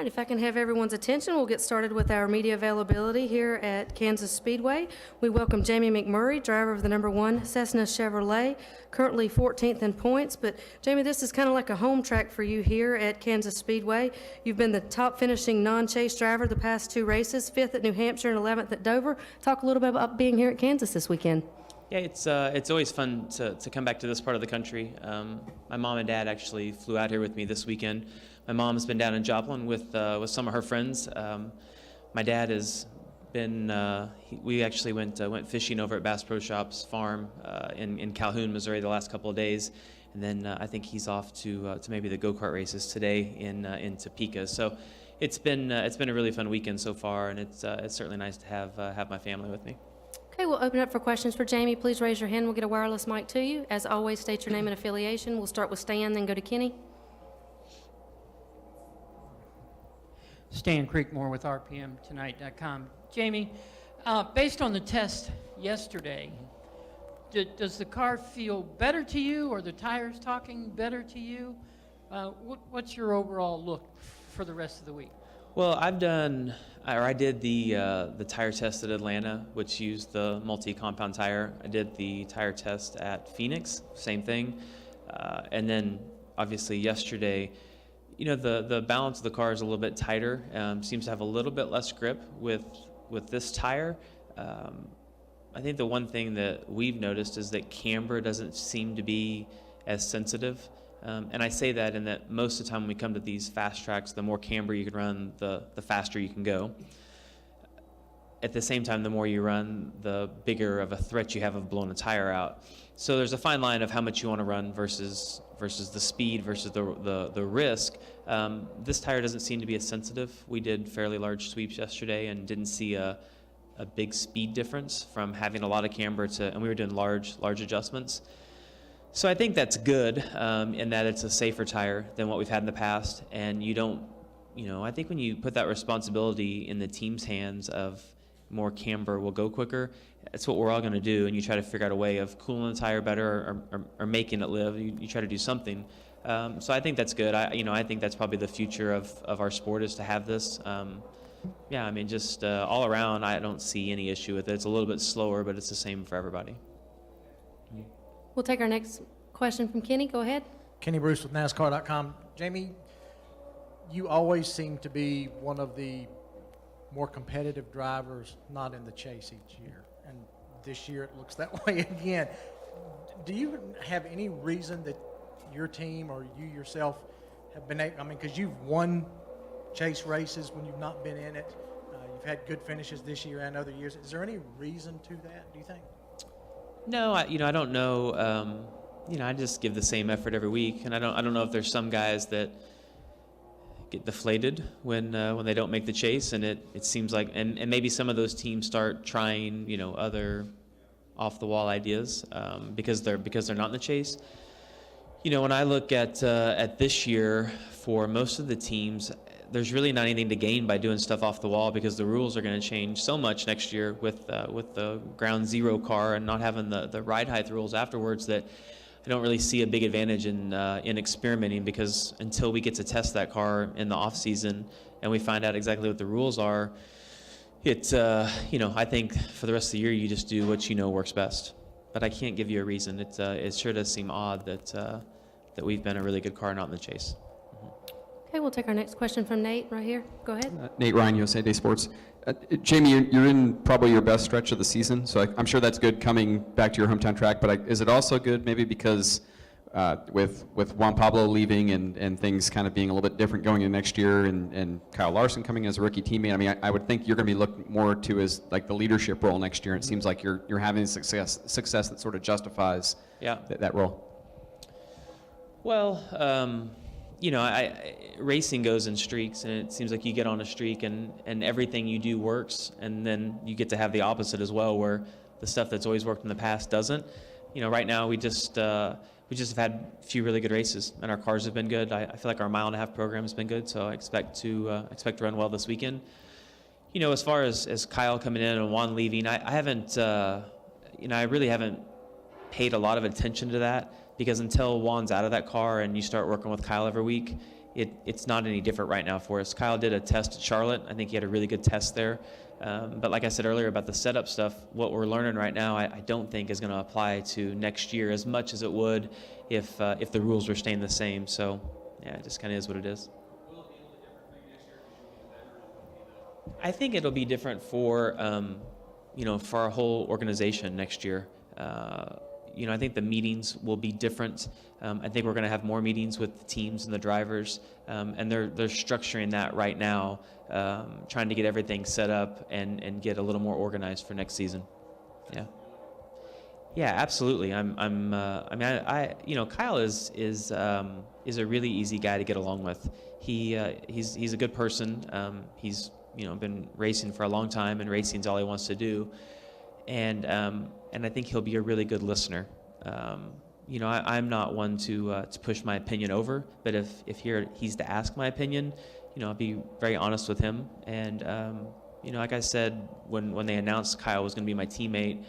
All right, if I can have everyone's attention, we'll get started with our media availability here at Kansas Speedway. We welcome Jamie McMurray, driver of the number 1 Cessna Chevrolet, currently 14th in points. But Jamie, this is kind of like a home track for you here at Kansas Speedway. You've been the top finishing non-chase driver the past 2 races, 5th at New Hampshire and 11th at Dover. Talk a little bit about being here at Kansas this weekend. Yeah, it's always fun to come back to this part of the country. My mom and dad actually flew out here with me this weekend. My mom's been down in Joplin with some of her friends. My dad has been. We actually went fishing over at Bass Pro Shops farm in Calhoun, Missouri, the last couple of days, and then I think he's off to maybe the go-kart races today in Topeka. So it's been a really fun weekend so far, and it's certainly nice to have my family with me. Okay, we'll open up for questions for Jamie. Please raise your hand. We'll get a wireless mic to you. As always, state your name and affiliation. We'll start with Stan, then go to Kenny. Stan Creekmore with RPMTonight.com. Jamie, based on the test yesterday, does the car feel better to you, or the tires talking better to you? What's your overall look for the rest of the week? Well, I did the tire test at Atlanta, which used the multi-compound tire. I did the tire test at Phoenix, same thing. And then obviously yesterday, you know, the balance of the car is a little bit tighter, seems to have a little bit less grip with this tire. I think the one thing that we've noticed is that camber doesn't seem to be as sensitive. And I say that in that most of the time when we come to these fast tracks, the more camber you can run, the faster you can go. At the same time, the more you run, the bigger of a threat you have of blowing a tire out. So there's a fine line of how much you want to run versus the speed versus the risk. This tire doesn't seem to be as sensitive. We did fairly large sweeps yesterday and didn't see a big speed difference from having a lot of camber and we were doing large adjustments. So I think that's good in that it's a safer tire than what we've had in the past. And I think when you put that responsibility in the team's hands of more camber will go quicker, that's what we're all going to do. And you try to figure out a way of cooling the tire better or making it live. You try to do something. So I think that's good. I think that's probably the future of our sport is to have this. Just all around, I don't see any issue with it. It's a little bit slower, but it's the same for everybody. We'll take our next question from Kenny. Go ahead. Kenny Bruce with NASCAR.com. Jamie, you always seem to be one of the more competitive drivers not in the chase each year. And this year it looks that way again. Do you have any reason that your team or you yourself have been able, because you've won chase races when you've not been in it. You've had good finishes this year and other years. Is there any reason to that, do you think? No, I don't know. I just give the same effort every week, and I don't know if there's some guys that get deflated when they don't make the chase, and it seems like, and maybe some of those teams start trying, other off the wall ideas because they're not in the chase. When I look at this year for most of the teams, there's really not anything to gain by doing stuff off the wall because the rules are going to change so much next year with the ground zero car and not having the ride height rules afterwards that I don't really see a big advantage in experimenting, because until we get to test that car in the off season and we find out exactly what the rules are, I think for the rest of the year you just do what you know works best. But I can't give you a reason. It sure does seem odd that we've been a really good car not in the chase. Okay, we'll take our next question from Nate right here. Go ahead. Nate Ryan, USA Today Sports. Jamie, you're in probably your best stretch of the season, so I'm sure that's good coming back to your hometown track, but is it also good maybe because with Juan Pablo leaving and things kind of being a little bit different going into next year and Kyle Larson coming as a rookie teammate, I would think you're going to be looked more to as like the leadership role next year. It seems like you're having success that sort of justifies that role. Well, racing goes in streaks, and it seems like you get on a streak and everything you do works, and then you get to have the opposite as well, where the stuff that's always worked in the past doesn't. Right now we just have had a few really good races, and our cars have been good. I feel like our mile-and-a-half program has been good, so I expect to run well this weekend. As far as Kyle coming in and Juan leaving, I haven't, I really haven't paid a lot of attention to that, because until Juan's out of that car and you start working with Kyle every week, it's not any different right now for us. Kyle did a test at Charlotte. I think he had a really good test there. But like I said earlier about the setup stuff, what we're learning right now, I don't think is going to apply to next year as much as it would if the rules were staying the same. So yeah, it just kind of is what it is. I think it'll be different for for our whole organization next year. I think the meetings will be different. I think we're going to have more meetings with the teams and the drivers, and they're structuring that right now, trying to get everything set up and get a little more organized for next season. Yeah. Yeah, absolutely. Kyle is a really easy guy to get along with. He's a good person. He's been racing for a long time, and racing's all he wants to do. And I think he'll be a really good listener. I'm not one to push my opinion over, but if he's to ask my opinion, I'll be very honest with him. And like I said, when they announced Kyle was going to be my teammate,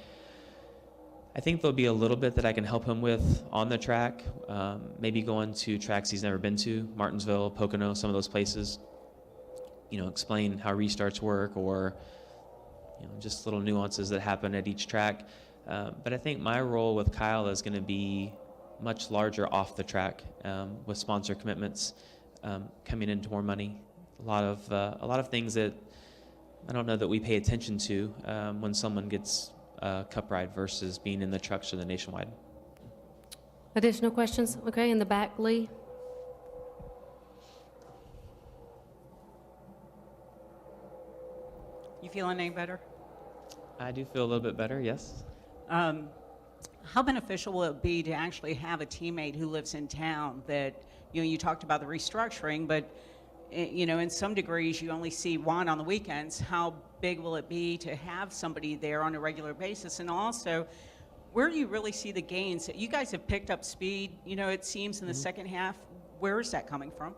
I think there'll be a little bit that I can help him with on the track, maybe going to tracks he's never been to, Martinsville, Pocono, some of those places. Explain how restarts work, or just little nuances that happen at each track. But I think my role with Kyle is going to be much larger off the track, with sponsor commitments, coming into more money. A lot of things that I don't know that we pay attention to when someone gets a cup ride versus being in the trucks or the Nationwide. Additional questions? Okay, in the back, Lee. You feeling any better? I do feel a little bit better, yes. How beneficial will it be to actually have a teammate who lives in town that, you talked about the restructuring, but, in some degrees you only see Juan on the weekends. How big will it be to have somebody there on a regular basis? And also, where do you really see the gains? You guys have picked up speed, it seems, in the second half. Where is that coming from?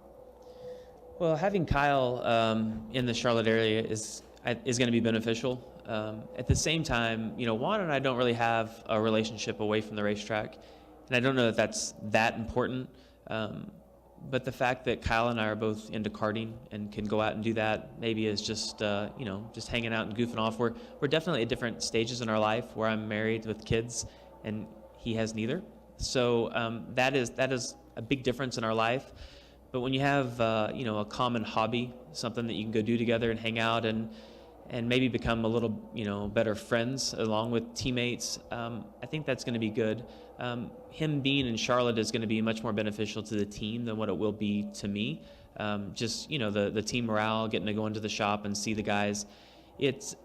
Well, having Kyle in the Charlotte area is going to be beneficial. At the same time, Juan and I don't really have a relationship away from the racetrack, and I don't know that that's that important. But the fact that Kyle and I are both into karting and can go out and do that maybe is just just hanging out and goofing off. We're definitely at different stages in our life where I'm married with kids and he has neither. So that is a big difference in our life. But when you have a common hobby, something that you can go do together and hang out and maybe become a little better friends along with teammates, I think that's going to be good. Him being in Charlotte is going to be much more beneficial to the team than what it will be to me. Just the team morale, getting to go into the shop and see the guys. It's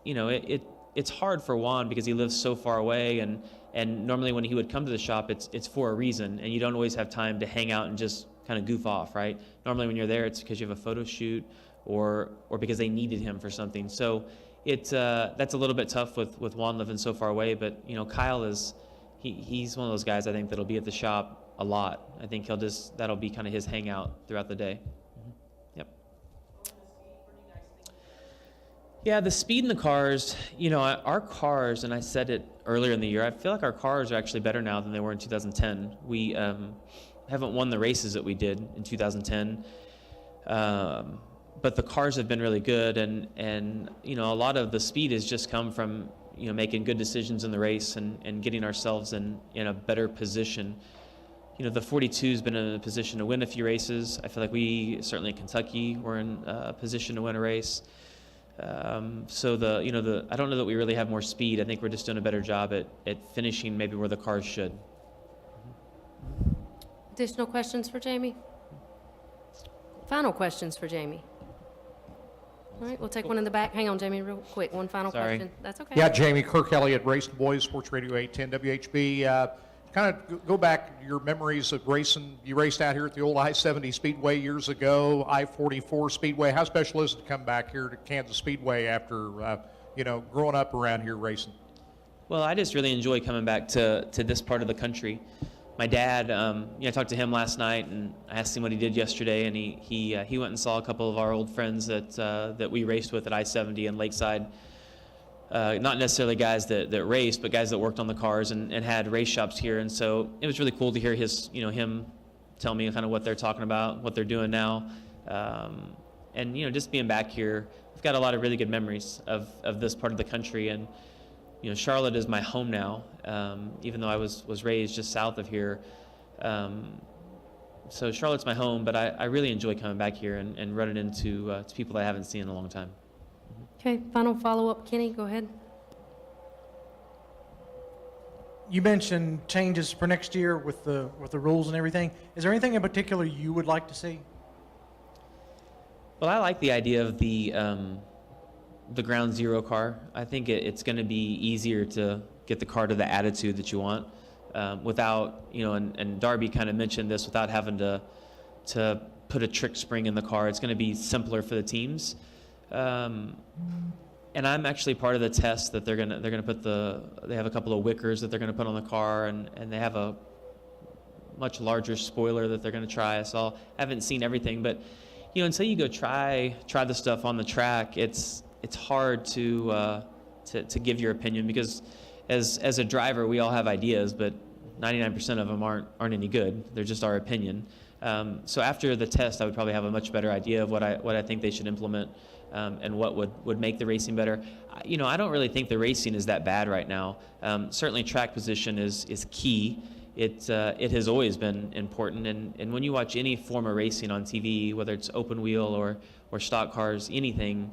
hard for Juan because he lives so far away, and normally when he would come to the shop, it's for a reason, and you don't always have time to hang out and just kind of goof off, right? Normally when you're there, it's because you have a photo shoot or because they needed him for something. So that's a little bit tough with Juan living so far away. But Kyle he's one of those guys I think that'll be at the shop a lot. I think that'll be kind of his hangout throughout the day. Mm-hmm. Yep. Yeah, the speed in the cars. Our cars, and I said it earlier in the year, I feel like our cars are actually better now than they were in 2010. We haven't won the races that we did in 2010. But the cars have been really good, and a lot of the speed has just come from making good decisions in the race and getting ourselves in a better position. The 42's been in a position to win a few races. I feel like we certainly in Kentucky were in a position to win a race. So I don't know that we really have more speed. I think we're just doing a better job at finishing maybe where the cars should. Additional questions for Jamie? Final questions for Jamie? All right, we'll take one in the back. Hang on, Jamie, real quick. One final Sorry. question. That's okay. Yeah, Jamie, Kirk Elliott, Racing Boys, Sports Radio 810 WHB. Kind of go back your memories of racing. You raced out here at the old I-70 Speedway years ago, I-44 Speedway. How special is it to come back here to Kansas Speedway after, growing up around here racing? Well, I just really enjoy coming back to this part of the country. My dad, I talked to him last night, and I asked him what he did yesterday, and he went and saw a couple of our old friends that we raced with at I-70 and Lakeside. Not necessarily guys that raced, but guys that worked on the cars and had race shops here. And so it was really cool to hear him tell me kind of what they're talking about, what they're doing now. And, you know, just being back here, I've got a lot of really good memories of this part of the country. And, you know, Charlotte is my home now, even though I was raised just south of here. So Charlotte's my home, but I really enjoy coming back here and running into to people that I haven't seen in a long time. Okay, final follow-up, Kenny, go ahead. You mentioned changes for next year with the rules and everything. Is there anything in particular you would like to see? Well, I like the idea of the ground zero car. I think it's going to be easier to get the car to the attitude that you want without, you know, and Darby kind of mentioned this, without having to put a trick spring in the car. It's going to be simpler for the teams. And I'm actually part of the test that they're gonna put they have a couple of wickers that they're gonna put on the car, and they have a much larger spoiler that they're gonna try. So I haven't seen everything, but you know, until you go try the stuff on the track, it's hard to give your opinion, because as a driver we all have ideas, but 99% of them aren't any good. They're just our opinion. So after the test, I would probably have a much better idea of what I think they should implement. And what would make the racing better. You know, I don't really think the racing is that bad right now. Certainly track position is key. It has always been important, and when you watch any form of racing on TV, whether it's open wheel or stock cars, anything,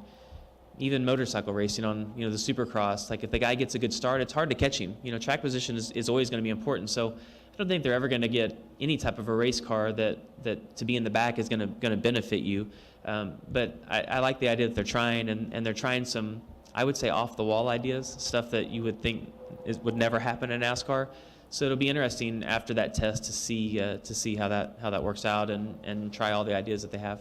even motorcycle racing on, you know, the Supercross, like if the guy gets a good start, it's hard to catch him. You know, track position is always going to be important. So I don't think they're ever going to get any type of a race car that to be in the back is going to benefit you. But I like the idea that they're trying, and they're trying some, I would say, off-the-wall ideas, stuff that you would think would never happen in NASCAR. So it'll be interesting after that test to see how that works out, and try all the ideas that they have.